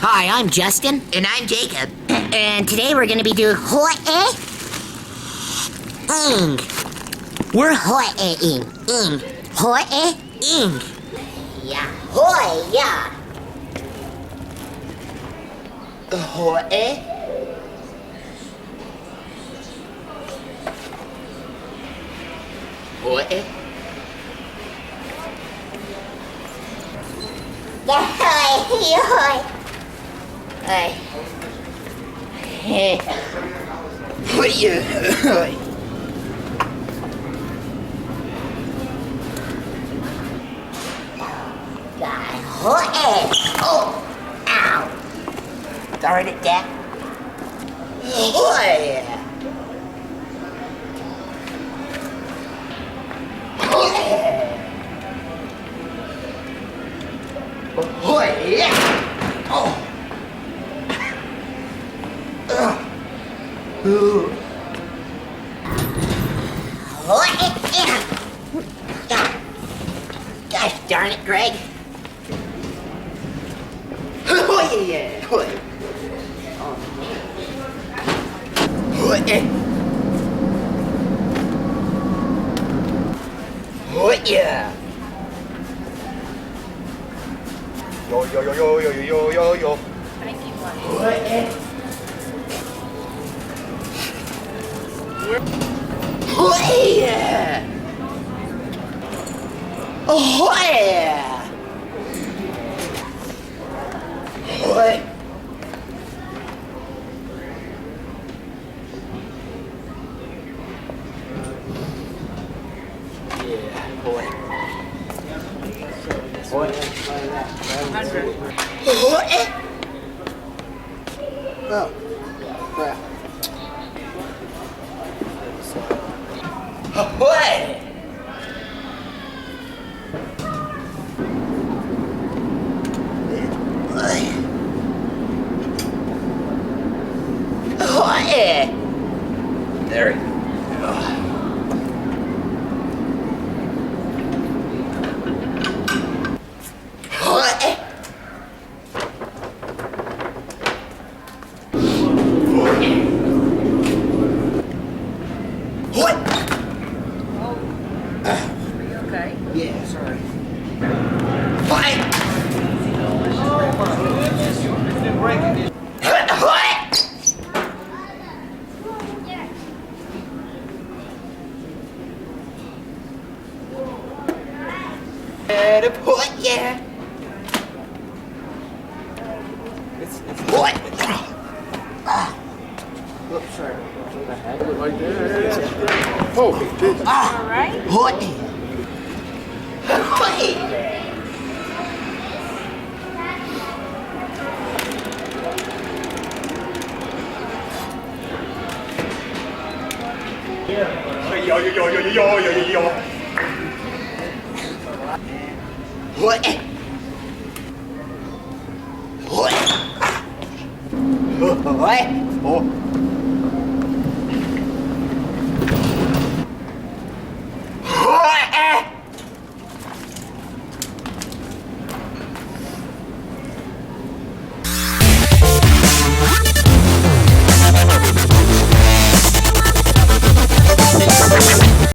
Hi, I'm Justin. And I'm Jacob. And today we're going to be doing Ehh-ing. We're Ehh-ing. Ehh-ing. Yeah. Hoi, yeah. Hoi. Hoi. Oh! Ow! Darn it, Dad. Hoi! Hoi! Oh! Gosh darn it, Greg. Hoi! Hoi! Hoi! Hoi! Yo yo yo yo yo yo yo yo. Hoi! Hoi! Oh, crap. Hoi! Hoi! There we go. Hoi! Hoi! Are you okay? Yeah, sorry. Hoi! Hoi! Hoi! Yeah. Hoi! Oops, sorry. Like that. Oh, All right. Hoi! Hoi! yo yo yo yo yo yo yo. Hoi! Hoi! Hoi! Oh.